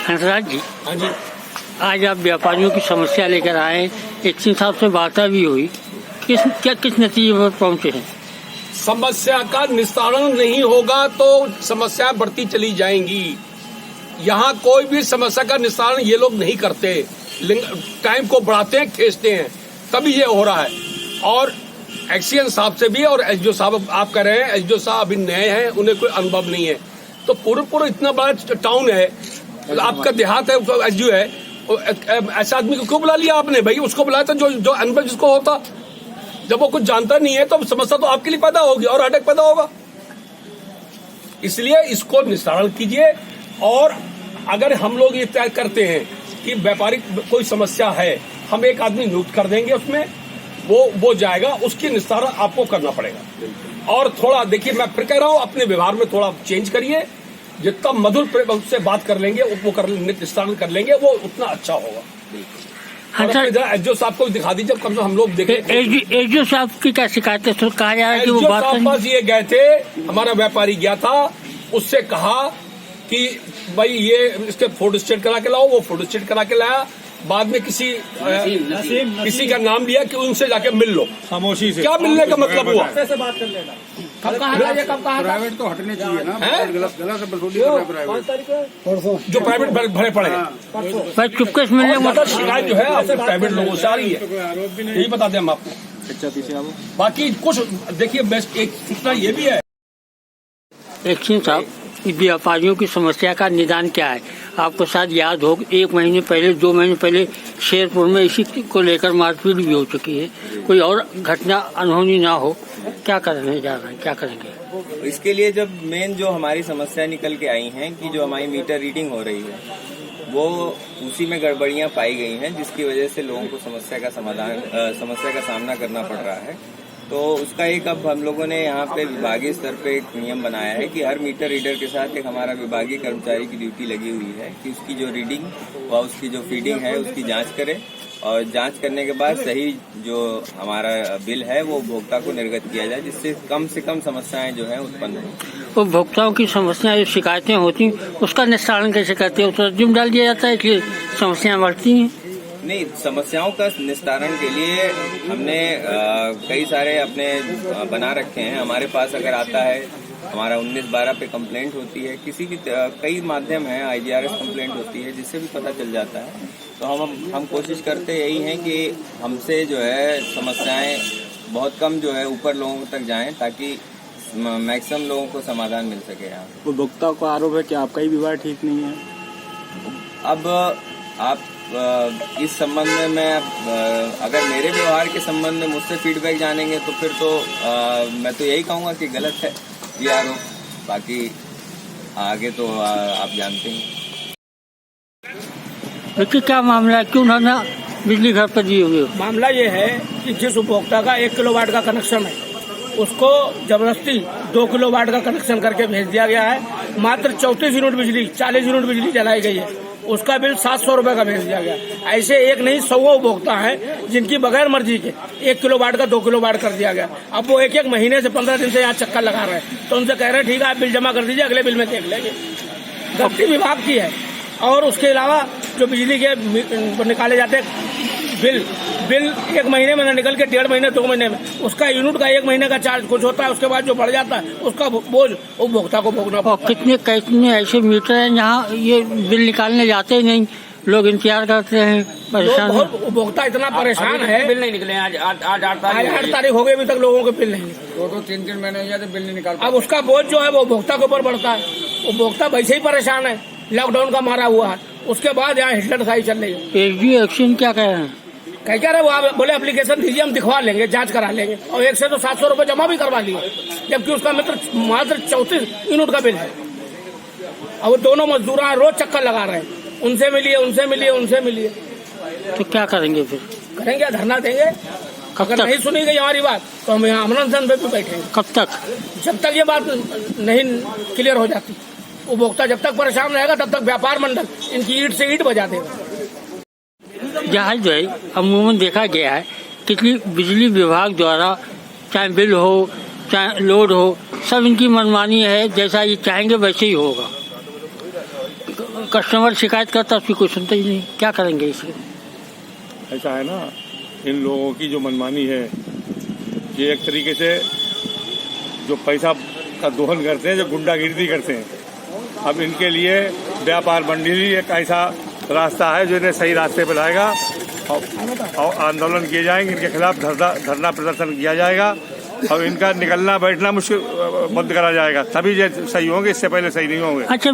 हंसराज जी, हाँ जी, आज आप व्यापारियों की समस्या लेकर आए, एक्शन साहब से वार्ता भी हुई, किस नतीजे पर पहुंचे हैं? समस्या का निस्तारण नहीं होगा तो समस्याएं बढ़ती चली जाएंगी। यहाँ कोई भी समस्या का निस्तारण ये लोग नहीं करते, टाइम को बढ़ाते हैं, खींचते हैं, तभी ये हो रहा है। और एक्सीएन साहब से भी, और एसडीओ साहब आप कह रहे हैं, एसडीओ साहब अभी नए हैं, उन्हें कोई अनुभव नहीं है, तो पूरा इतना बड़ा टाउन है, आपका देहात है, एसडीओ है, ऐसा आदमी को क्यों बुला लिया आपने? भाई उसको बुलाया था जो अनुभव जिसको होता। जब वो कुछ जानता नहीं है तो समस्या तो आपके लिए पैदा होगी और अटैक पैदा होगा। इसलिए इसको निस्तारण कीजिए। और अगर हम लोग ये तय करते हैं कि व्यापारिक कोई समस्या है, हम एक आदमी नियुक्त कर देंगे, उसमें वो जाएगा, उसकी निस्तारण आपको करना पड़ेगा। और थोड़ा देखिए, मैं फिर कह रहा हूं, अपने व्यवहार में थोड़ा चेंज करिए। जितना मधुर से बात कर लेंगे, वो निस्तारण कर लेंगे, वो उतना अच्छा होगा। एसडीओ साहब को दिखा दीजिए, कम से हम लोग देखें। एसडीओ साहब की क्या शिकायत है? कहा जा रहा है कि वो बात साहब पास ये गए थे, हमारा व्यापारी गया था, उससे कहा कि भाई ये इसके फोटो स्टेट करा के लाओ, वो फोटो स्टेट करा के लाया। बाद में किसी का नाम लिया कि उनसे जाके मिल लो। खामोशी से क्या मिलने का मतलब हुआ? से बात कर लेना। कब कहा प्राइवेट तो हटने चाहिए ना, गलत जो प्राइवेट भरे पड़े हैं। चुपके से मिलने मतलब शिकायत जो है आपसे प्राइवेट लोगों से आ रही है, यही बता दें हम आपको। अच्छा, पीछे आओ। बाकी कुछ देखिए, बेस्ट एक सूचना ये भी है। एक्शन साहब, व्यापारियों की समस्या का निदान क्या है? आपको शायद याद हो, 1 महीने पहले 2 महीने पहले शेरपुर में इसी को लेकर मारपीट भी हो चुकी है। कोई और घटना अनहोनी ना हो, क्या करने जा रहे हैं, क्या करेंगे? इसके लिए जब मेन जो हमारी समस्या निकल के आई हैं कि जो हमारी मीटर रीडिंग हो रही है, वो उसी में गड़बड़ियां पाई गई हैं, जिसकी वजह से लोगों को समस्या का सामना करना पड़ रहा है। तो उसका एक अब हम लोगों ने यहाँ पे विभागीय स्तर पे एक नियम बनाया है कि हर मीटर रीडर के साथ एक हमारा विभागीय कर्मचारी की ड्यूटी लगी हुई है कि उसकी जो रीडिंग व उसकी जो फीडिंग है उसकी जांच करे, और जांच करने के बाद सही जो हमारा बिल है वो उपभोक्ता को निर्गत किया जाए, जिससे कम से कम समस्याएं जो है उत्पन्न हो। उपभोक्ताओं की समस्याएं, जो शिकायतें होती उसका निस्तारण कैसे करते हैं? उस पर जिम्मा डाल दिया जाता है कि समस्याएं बढ़ती हैं? नहीं, समस्याओं का निस्तारण के लिए हमने कई सारे अपने बना रखे हैं। हमारे पास अगर आता है, हमारा 1912 पे कंप्लेंट होती है, किसी भी कई माध्यम है, IGRS कंप्लेंट होती है, जिससे भी पता चल जाता है। तो हम कोशिश करते यही हैं कि हमसे जो है समस्याएं बहुत कम जो है ऊपर लोगों तक जाएं, ताकि मैक्सिमम लोगों को समाधान मिल सके। यहाँ उपभोक्ता को आरोप है कि आपका ही व्यवहार ठीक नहीं है। अब आप इस संबंध में मैं अगर मेरे व्यवहार के संबंध में मुझसे फीडबैक जानेंगे तो फिर तो मैं तो यही कहूँगा कि गलत है ये आरोप। बाकी आगे तो आप जानते हैं। देखिए, क्या मामला है, क्यों ना बिजली घर पर दिए हुए? मामला ये है कि जिस उपभोक्ता का 1 किलोवाट का कनेक्शन है, उसको जबरदस्ती 2 किलोवाट का कनेक्शन करके भेज दिया गया है। मात्र 34 यूनिट बिजली, 40 यूनिट बिजली जलाई गई है, उसका बिल 700 रुपए का भेज दिया गया। ऐसे एक नहीं 100 उपभोक्ता हैं जिनकी बगैर मर्जी के 1 किलोवाट का 2 किलोवाट कर दिया गया। अब वो एक महीने से 15 दिन से यहाँ चक्कर लगा रहे हैं, तो उनसे कह रहे हैं ठीक है आप बिल जमा कर दीजिए, अगले बिल में देख लेंगे। गलती विभाग की है। और उसके अलावा जो बिजली के निकाले जाते हैं बिल 1 महीने में न निकल के 1.5 महीने 2 महीने में, उसका यूनिट का 1 महीने का चार्ज कुछ होता है, उसके बाद जो बढ़ जाता है उसका बोझ उपभोक्ता को भोगना पड़ता है। कितने ऐसे मीटर हैं जहाँ ये बिल निकालने जाते ही नहीं, लोग इंतजार करते हैं, परेशान। उपभोक्ता इतना परेशान है, बिल नहीं निकले। आज 8 तारीख हो गई, अभी तक लोगों के बिल नहीं निकले। 2-3 महीने हो जाते बिल नहीं निकाल। अब उसका बोझ जो है वो उपभोक्ता के ऊपर बढ़ता है। उपभोक्ता वैसे ही परेशान है, लॉकडाउन का मारा हुआ है, उसके बाद यहाँ हिटलर खाई चल रही है। एसडीओ एक्शन क्या कह रहे हैं? कह रहे वो आप बोले एप्लीकेशन दीजिए, हम दिखवा लेंगे, जांच करा लेंगे, और एक से तो 700 रुपए जमा भी करवा लिए, जबकि उसका मात्र 34 यूनिट का बिल है। और वो दोनों मजदूर रोज चक्कर लगा रहे हैं, उनसे मिलिए। तो क्या करेंगे फिर? करेंगे, धरना देंगे। अगर नहीं सुनी गई हमारी बात तो हम यहाँ अमरनाथ पे भी बैठेंगे। कब तक? जब तक ये बात नहीं क्लियर हो जाती। उपभोक्ता जब तक परेशान रहेगा तब तक व्यापार मंडल इनकी ईंट से ईंट बजा देगा। जहाज जो है अमूमन देखा गया है कितनी बिजली विभाग द्वारा चाहे बिल हो चाहे लोड हो, सब इनकी मनमानी है, जैसा ये चाहेंगे वैसे ही होगा। कस्टमर शिकायत करता उसकी कोई सुनता ही नहीं, क्या करेंगे इसके? ऐसा है ना, इन लोगों की जो मनमानी है, ये एक तरीके से जो पैसा का दोहन करते हैं, जो गुंडागिर्दी करते हैं। अब इनके लिए व्यापार मंडी ही एक ऐसा रास्ता है जो इन्हें सही रास्ते पर लाएगा और आंदोलन किए जाएंगे, इनके खिलाफ धरना प्रदर्शन किया जाएगा और इनका निकलना बैठना मुश्किल बंद करा जाएगा, तभी ये सही होंगे, इससे पहले सही नहीं होंगे। अच्छा,